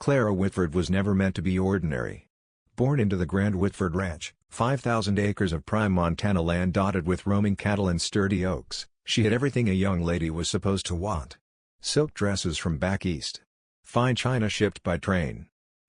Clara Whitford was never meant to be ordinary. Born into the Grand Whitford Ranch, 5,000 acres of prime Montana land dotted with roaming cattle and sturdy oaks, she had everything a young lady was supposed to want. Silk dresses from back east. Fine china shipped by train.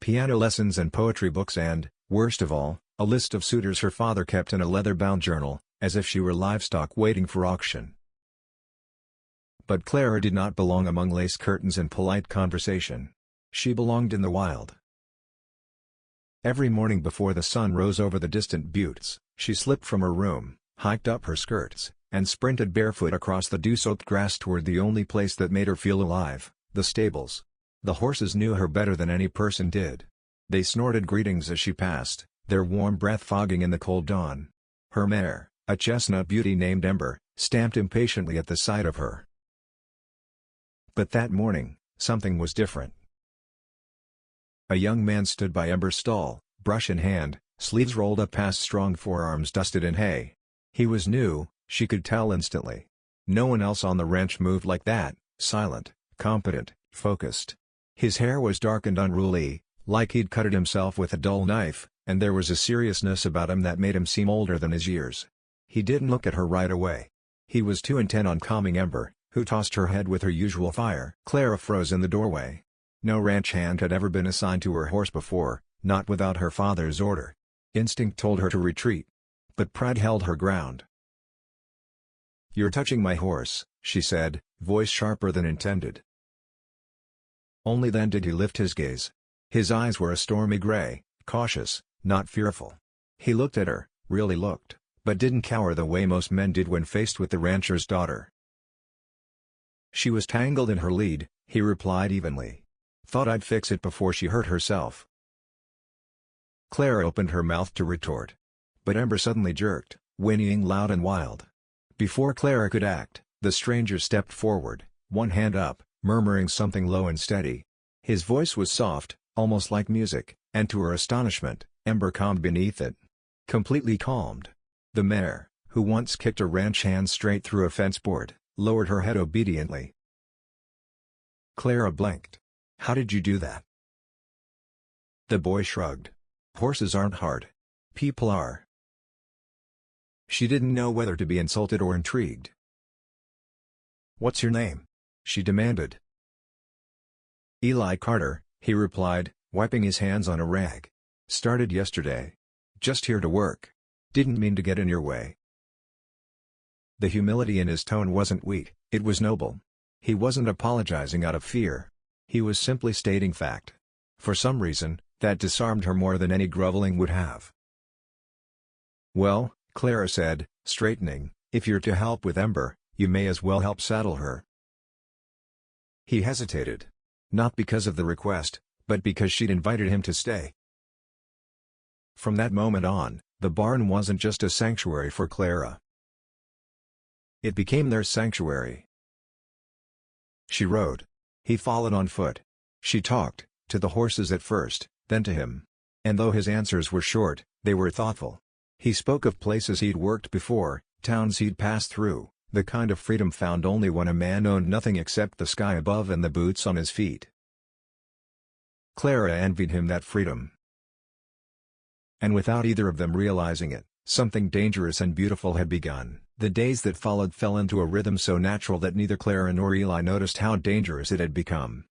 Piano lessons and poetry books and, worst of all, a list of suitors her father kept in a leather-bound journal, as if she were livestock waiting for auction. But Clara did not belong among lace curtains and polite conversation. She belonged in the wild. Every morning before the sun rose over the distant buttes, she slipped from her room, hiked up her skirts, and sprinted barefoot across the dew-soaked grass toward the only place that made her feel alive, the stables. The horses knew her better than any person did. They snorted greetings as she passed, their warm breath fogging in the cold dawn. Her mare, a chestnut beauty named Ember, stamped impatiently at the sight of her. But that morning, something was different. A young man stood by Ember's stall, brush in hand, sleeves rolled up past strong forearms dusted in hay. He was new, she could tell instantly. No one else on the ranch moved like that, silent, competent, focused. His hair was dark and unruly, like he'd cut it himself with a dull knife, and there was a seriousness about him that made him seem older than his years. He didn't look at her right away. He was too intent on calming Ember, who tossed her head with her usual fire. Clara froze in the doorway. No ranch hand had ever been assigned to her horse before, not without her father's order. Instinct told her to retreat. But pride held her ground. "You're touching my horse," she said, voice sharper than intended. Only then did he lift his gaze. His eyes were a stormy gray, cautious, not fearful. He looked at her, really looked, but didn't cower the way most men did when faced with the rancher's daughter. "She was tangled in her lead," he replied evenly. "Thought I'd fix it before she hurt herself." Clara opened her mouth to retort. But Ember suddenly jerked, whinnying loud and wild. Before Clara could act, the stranger stepped forward, one hand up, murmuring something low and steady. His voice was soft, almost like music, and to her astonishment, Ember calmed beneath it. Completely calmed. The mare, who once kicked a ranch hand straight through a fence board, lowered her head obediently. Clara blinked. "How did you do that?" The boy shrugged. "Horses aren't hard. People are." She didn't know whether to be insulted or intrigued. "What's your name?" she demanded. "Eli Carter," he replied, wiping his hands on a rag. "Started yesterday. Just here to work. Didn't mean to get in your way." The humility in his tone wasn't weak, it was noble. He wasn't apologizing out of fear. He was simply stating fact. For some reason, that disarmed her more than any groveling would have. "Well," Clara said, straightening, "if you're to help with Ember, you may as well help saddle her." He hesitated. Not because of the request, but because she'd invited him to stay. From that moment on, the barn wasn't just a sanctuary for Clara. It became their sanctuary. She rode. He followed on foot. She talked, to the horses at first, then to him. And though his answers were short, they were thoughtful. He spoke of places he'd worked before, towns he'd passed through, the kind of freedom found only when a man owned nothing except the sky above and the boots on his feet. Clara envied him that freedom. And without either of them realizing it, something dangerous and beautiful had begun. The days that followed fell into a rhythm so natural that neither Clara nor Eli noticed how dangerous it had become.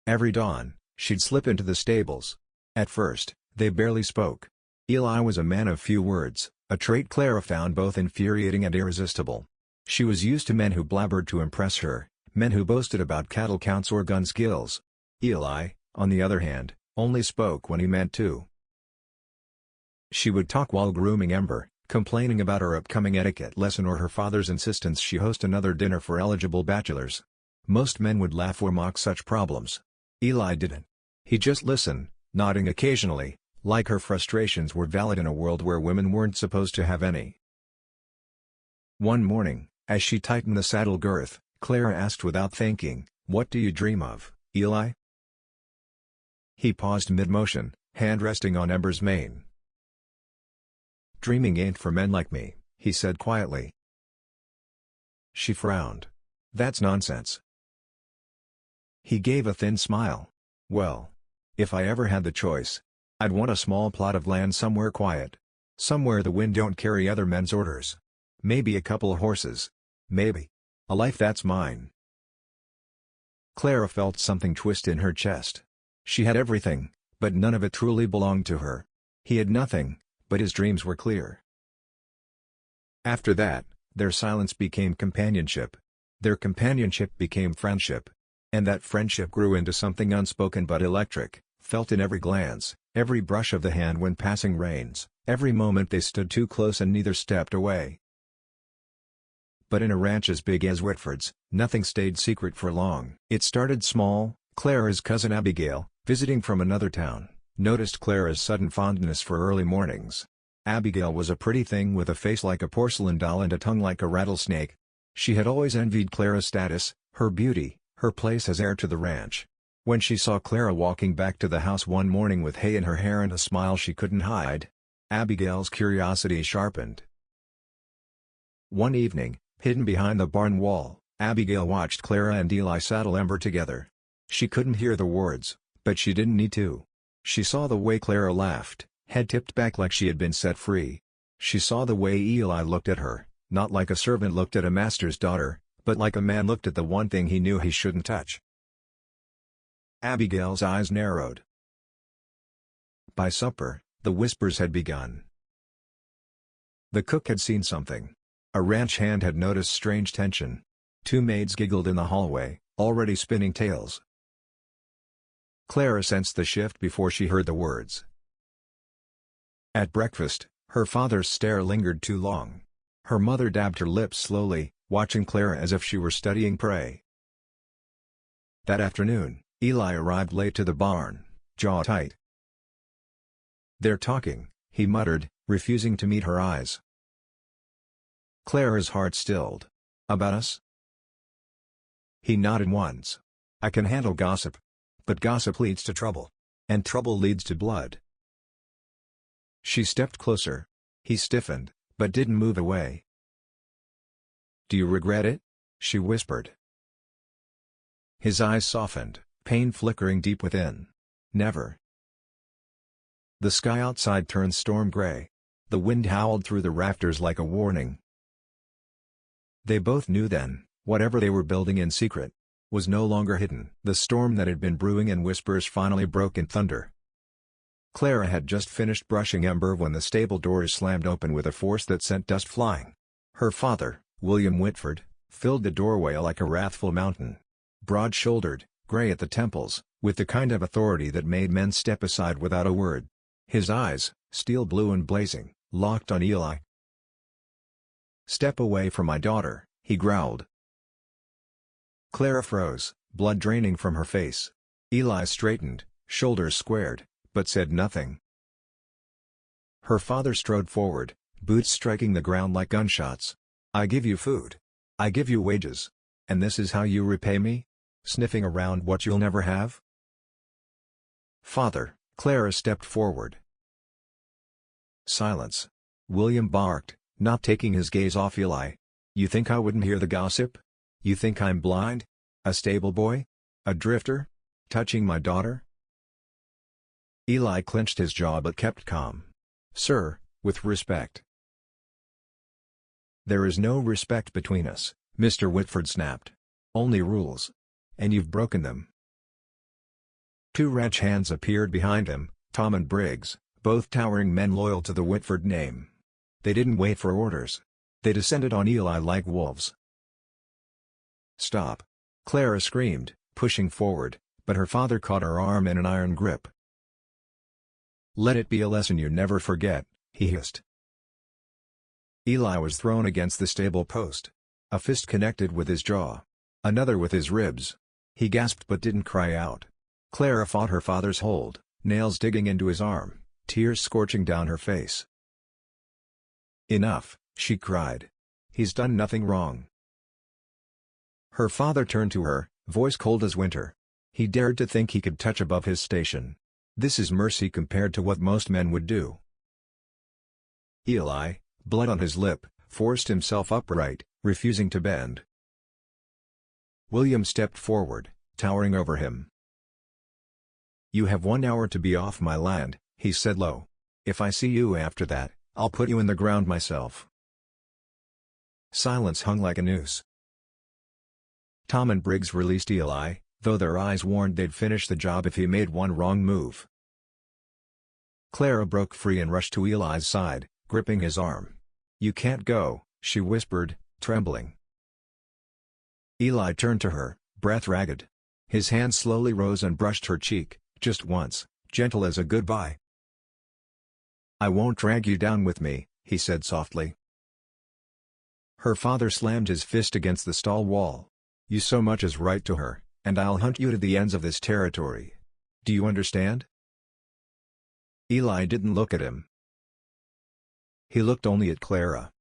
Every dawn, she'd slip into the stables. At first, they barely spoke. Eli was a man of few words, a trait Clara found both infuriating and irresistible. She was used to men who blabbered to impress her, men who boasted about cattle counts or gun skills. Eli, on the other hand, only spoke when he meant to. She would talk while grooming Ember, complaining about her upcoming etiquette lesson or her father's insistence she host another dinner for eligible bachelors. Most men would laugh or mock such problems. Eli didn't. He just listened, nodding occasionally, like her frustrations were valid in a world where women weren't supposed to have any. One morning, as she tightened the saddle girth, Clara asked without thinking, "What do you dream of, Eli?" He paused mid-motion, hand resting on Ember's mane. "Dreaming ain't for men like me," he said quietly. She frowned. "That's nonsense." He gave a thin smile. "Well, If I ever had the choice, I'd want a small plot of land somewhere quiet. Somewhere the wind don't carry other men's orders. Maybe a couple of horses. Maybe a life that's mine." Clara felt something twist in her chest. She had everything, but none of it truly belonged to her. He had nothing, but his dreams were clear. After that, their silence became companionship. Their companionship became friendship. And that friendship grew into something unspoken but electric, felt in every glance, every brush of the hand when passing reins, every moment they stood too close and neither stepped away. But in a ranch as big as Whitford's, nothing stayed secret for long. It started small. Clara's cousin Abigail, visiting from another town, noticed Clara's sudden fondness for early mornings. Abigail was a pretty thing with a face like a porcelain doll and a tongue like a rattlesnake. She had always envied Clara's status, her beauty, her place as heir to the ranch. When she saw Clara walking back to the house one morning with hay in her hair and a smile she couldn't hide, Abigail's curiosity sharpened. One evening, hidden behind the barn wall, Abigail watched Clara and Eli saddle Ember together. She couldn't hear the words, but she didn't need to. She saw the way Clara laughed, head tipped back like she had been set free. She saw the way Eli looked at her, not like a servant looked at a master's daughter, but like a man looked at the one thing he knew he shouldn't touch. Abigail's eyes narrowed. By supper, the whispers had begun. The cook had seen something. A ranch hand had noticed strange tension. Two maids giggled in the hallway, already spinning tales. Clara sensed the shift before she heard the words. At breakfast, her father's stare lingered too long. Her mother dabbed her lips slowly, watching Clara as if she were studying prey. That afternoon, Eli arrived late to the barn, jaw tight. "They're talking," he muttered, refusing to meet her eyes. Clara's heart stilled. "About us?" He nodded once. "I can handle gossip. But gossip leads to trouble. And trouble leads to blood." She stepped closer. He stiffened, but didn't move away. "Do you regret it?" she whispered. His eyes softened, pain flickering deep within. "Never." The sky outside turned storm gray. The wind howled through the rafters like a warning. They both knew then, whatever they were building in secret, was no longer hidden. The storm that had been brewing in whispers finally broke in thunder. Clara had just finished brushing Ember when the stable doors slammed open with a force that sent dust flying. Her father, William Whitford, filled the doorway like a wrathful mountain. Broad-shouldered, gray at the temples, with the kind of authority that made men step aside without a word. His eyes, steel blue and blazing, locked on Eli. "Step away from my daughter," he growled. Clara froze, blood draining from her face. Eli straightened, shoulders squared, but said nothing. Her father strode forward, boots striking the ground like gunshots. "I give you food. I give you wages. And this is how you repay me? Sniffing around what you'll never have?" "Father," Clara stepped forward. Silence. William barked, not taking his gaze off Eli. "You think I wouldn't hear the gossip? You think I'm blind? A stable boy? A drifter? Touching my daughter?" Eli clenched his jaw but kept calm. "Sir, with respect." "There is no respect between us," Mr. Whitford snapped. "Only rules. And you've broken them." Two ranch hands appeared behind him, Tom and Briggs, both towering men loyal to the Whitford name. They didn't wait for orders. They descended on Eli like wolves. "Stop!" Clara screamed, pushing forward, but her father caught her arm in an iron grip. "Let it be a lesson you never forget," he hissed. Eli was thrown against the stable post. A fist connected with his jaw. Another with his ribs. He gasped but didn't cry out. Clara fought her father's hold, nails digging into his arm, tears scorching down her face. "Enough," she cried. "He's done nothing wrong." Her father turned to her, voice cold as winter. He dared to think he could touch above his station. This is mercy compared to what most men would do. Eli, blood on his lip, forced himself upright, refusing to bend. William stepped forward, towering over him. "You have 1 hour to be off my land," he said low. "If I see you after that, I'll put you in the ground myself." Silence hung like a noose. Tom and Briggs released Eli, though their eyes warned they'd finish the job if he made one wrong move. Clara broke free and rushed to Eli's side, gripping his arm. "You can't go," she whispered, trembling. Eli turned to her, breath ragged. His hand slowly rose and brushed her cheek, just once, gentle as a goodbye. "I won't drag you down with me," he said softly. Her father slammed his fist against the stall wall. "You so much as write to her, and I'll hunt you to the ends of this territory. Do you understand?" Eli didn't look at him. He looked only at Clara.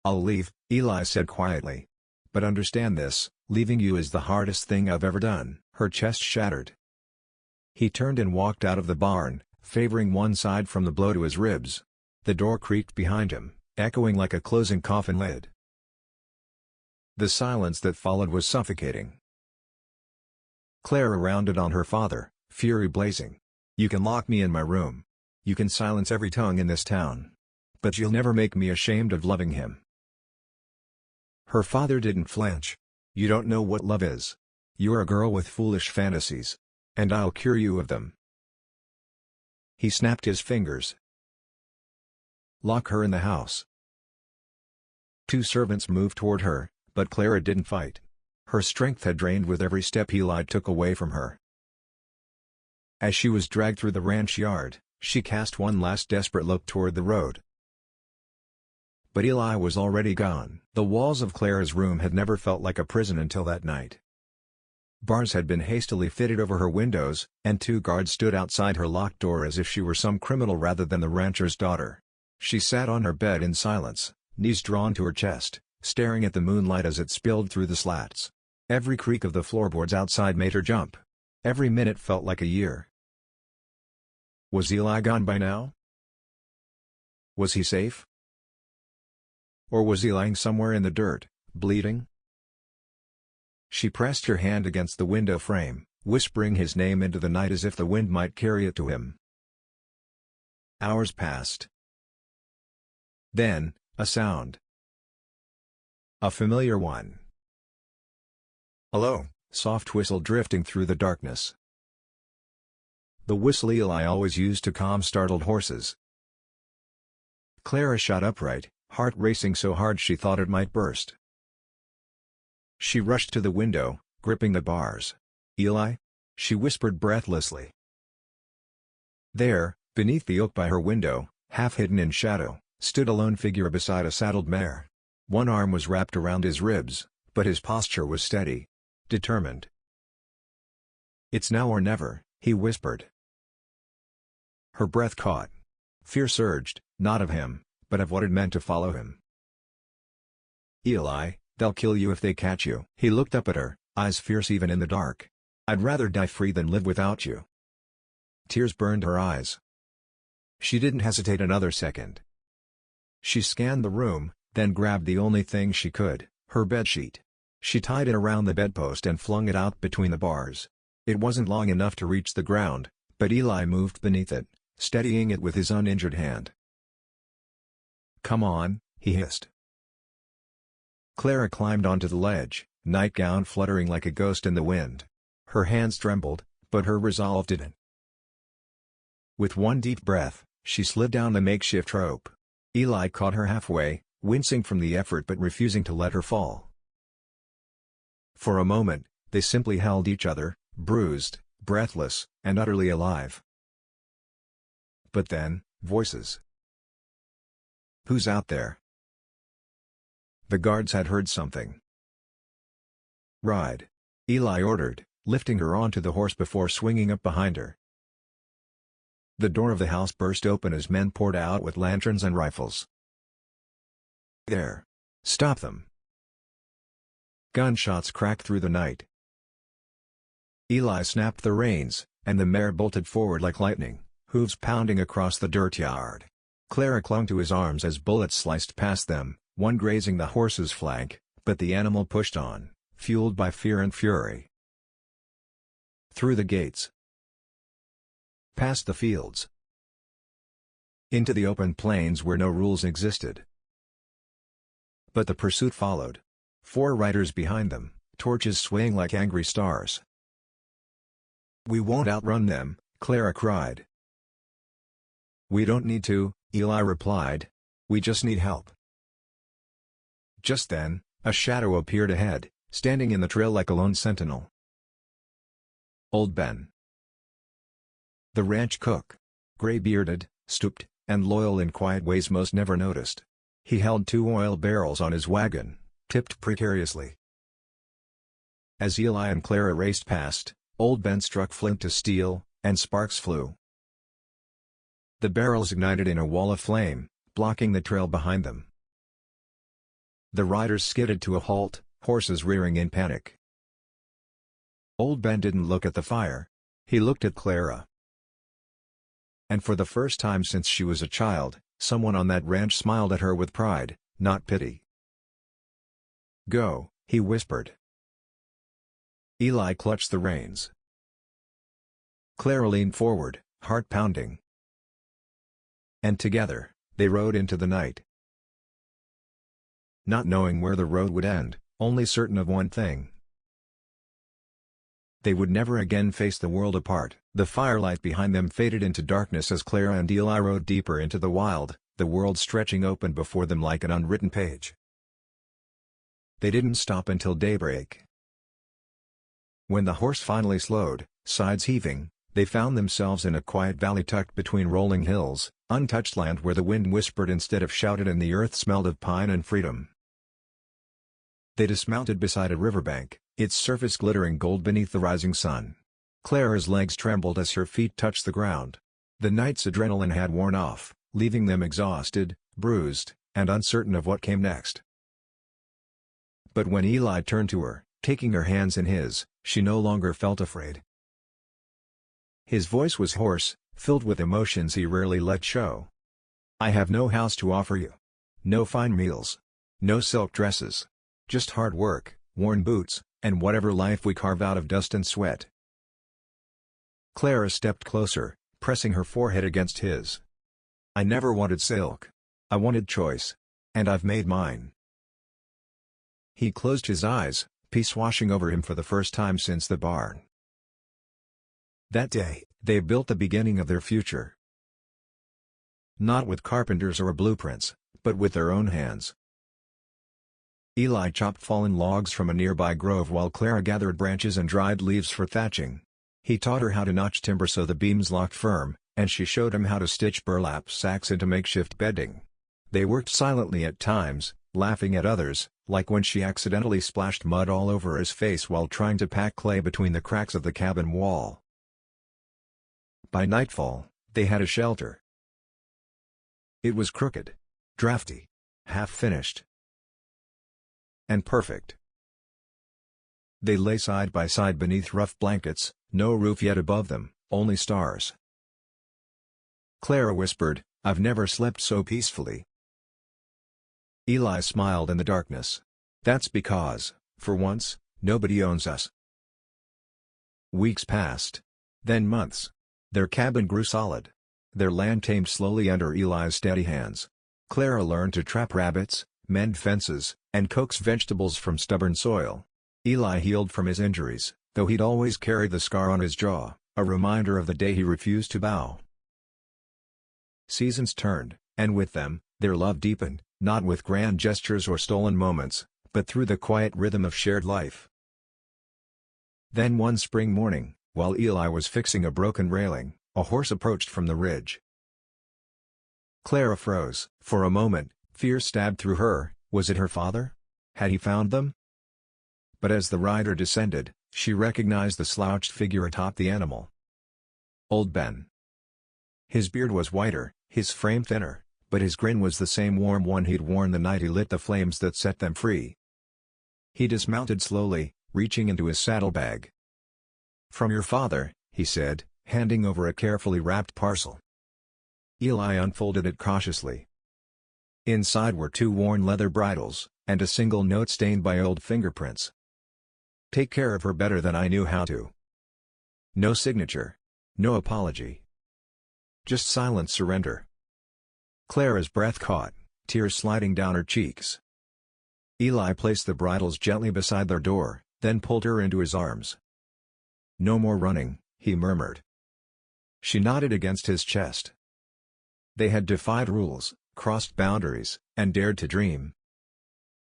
"I'll leave," Eli said quietly. "But understand this, leaving you is the hardest thing I've ever done." Her chest shattered. He turned and walked out of the barn, favoring one side from the blow to his ribs. The door creaked behind him, echoing like a closing coffin lid. The silence that followed was suffocating. Clara rounded on her father, fury blazing. "You can lock me in my room. You can silence every tongue in this town. But you'll never make me ashamed of loving him." Her father didn't flinch. "You don't know what love is. You're a girl with foolish fantasies. And I'll cure you of them." He snapped his fingers. "Lock her in the house." Two servants moved toward her, but Clara didn't fight. Her strength had drained with every step Eli took away from her. As she was dragged through the ranch yard, she cast one last desperate look toward the road. But Eli was already gone. The walls of Clara's room had never felt like a prison until that night. Bars had been hastily fitted over her windows, and 2 guards stood outside her locked door as if she were some criminal rather than the rancher's daughter. She sat on her bed in silence, knees drawn to her chest, staring at the moonlight as it spilled through the slats. Every creak of the floorboards outside made her jump. Every minute felt like a year. Was Eli gone by now? Was he safe? Or was he lying somewhere in the dirt, bleeding? She pressed her hand against the window frame, whispering his name into the night as if the wind might carry it to him. Hours passed. Then, a sound. A familiar one. "Hello," soft whistle drifting through the darkness. The whistle Eli always used to calm startled horses. Clara shot upright, heart racing so hard she thought it might burst. She rushed to the window, gripping the bars. "Eli?" she whispered breathlessly. There, beneath the oak by her window, half hidden in shadow, stood a lone figure beside a saddled mare. One arm was wrapped around his ribs, but his posture was steady, determined. "It's now or never," he whispered. Her breath caught. Fear surged, not of him, but of what it meant to follow him. "Eli, they'll kill you if they catch you." He looked up at her, eyes fierce even in the dark. "I'd rather die free than live without you." Tears burned her eyes. She didn't hesitate another second. She scanned the room, then grabbed the only thing she could, her bedsheet. She tied it around the bedpost and flung it out between the bars. It wasn't long enough to reach the ground, but Eli moved beneath it, steadying it with his uninjured hand. "Come on," he hissed. Clara climbed onto the ledge, nightgown fluttering like a ghost in the wind. Her hands trembled, but her resolve didn't. With one deep breath, she slid down the makeshift rope. Eli caught her halfway, wincing from the effort but refusing to let her fall. For a moment, they simply held each other, bruised, breathless, and utterly alive. But then, voices. "Who's out there?" The guards had heard something. "Ride," Eli ordered, lifting her onto the horse before swinging up behind her. The door of the house burst open as men poured out with lanterns and rifles. "There! Stop them!" Gunshots cracked through the night. Eli snapped the reins, and the mare bolted forward like lightning, hooves pounding across the dirt yard. Clara clung to his arms as bullets sliced past them, one grazing the horse's flank, but the animal pushed on, fueled by fear and fury. Through the gates. past the fields, into the open plains where no rules existed. But the pursuit followed. 4 riders behind them, torches swaying like angry stars. "We won't outrun them," Clara cried. "We don't need to," Eli replied. "We just need help." Just then, a shadow appeared ahead, standing in the trail like a lone sentinel. Old Ben. The ranch cook. Gray-bearded, stooped, and loyal in quiet ways most never noticed. He held 2 oil barrels on his wagon, tipped precariously. As Eli and Clara raced past, Old Ben struck flint to steel, and sparks flew. The barrels ignited in a wall of flame, blocking the trail behind them. The riders skidded to a halt, horses rearing in panic. Old Ben didn't look at the fire. He looked at Clara. And for the first time since she was a child, someone on that ranch smiled at her with pride, not pity. "Go," he whispered. Eli clutched the reins. Clara leaned forward, heart pounding. And together, they rode into the night. Not knowing where the road would end, only certain of one thing. They would never again face the world apart. The firelight behind them faded into darkness as Clara and Eli rode deeper into the wild, the world stretching open before them like an unwritten page. They didn't stop until daybreak. When the horse finally slowed, sides heaving, they found themselves in a quiet valley tucked between rolling hills, untouched land where the wind whispered instead of shouted and the earth smelled of pine and freedom. They dismounted beside a riverbank, its surface glittering gold beneath the rising sun. Clara's legs trembled as her feet touched the ground. The night's adrenaline had worn off, leaving them exhausted, bruised, and uncertain of what came next. But when Eli turned to her, taking her hands in his, she no longer felt afraid. His voice was hoarse, filled with emotions he rarely let show. "I have no house to offer you. No fine meals. No silk dresses. Just hard work, worn boots, and whatever life we carve out of dust and sweat." Clara stepped closer, pressing her forehead against his. "I never wanted silk. I wanted choice. And I've made mine." He closed his eyes, peace washing over him for the first time since the barn. That day, they built the beginning of their future. Not with carpenters or blueprints, but with their own hands. Eli chopped fallen logs from a nearby grove while Clara gathered branches and dried leaves for thatching. He taught her how to notch timber so the beams locked firm, and she showed him how to stitch burlap sacks into makeshift bedding. They worked silently at times, laughing at others, like when she accidentally splashed mud all over his face while trying to pack clay between the cracks of the cabin wall. By nightfall, they had a shelter. It was crooked, drafty, half-finished, and perfect. They lay side by side beneath rough blankets, no roof yet above them, only stars. Clara whispered, "I've never slept so peacefully." Eli smiled in the darkness. "That's because, for once, nobody owns us." Weeks passed. Then months. Their cabin grew solid. Their land tamed slowly under Eli's steady hands. Clara learned to trap rabbits, mend fences, and coax vegetables from stubborn soil. Eli healed from his injuries, though he'd always carried the scar on his jaw, a reminder of the day he refused to bow. Seasons turned, and with them, their love deepened, not with grand gestures or stolen moments, but through the quiet rhythm of shared life. Then one spring morning, while Eli was fixing a broken railing, a horse approached from the ridge. Clara froze. For a moment, fear stabbed through her. Was it her father? Had he found them? But as the rider descended, she recognized the slouched figure atop the animal. Old Ben. His beard was whiter, his frame thinner, but his grin was the same warm one he'd worn the night he lit the flames that set them free. He dismounted slowly, reaching into his saddlebag. "From your father," he said, handing over a carefully wrapped parcel. Eli unfolded it cautiously. Inside were 2 worn leather bridles, and a single note stained by old fingerprints. "Take care of her better than I knew how to." No signature. No apology. Just silent surrender. Clara's breath caught, tears sliding down her cheeks. Eli placed the bridles gently beside their door, then pulled her into his arms. "No more running," he murmured. She nodded against his chest. They had defied rules, crossed boundaries, and dared to dream.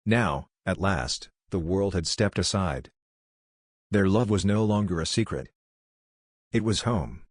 Now, at last, the world had stepped aside. Their love was no longer a secret. It was home.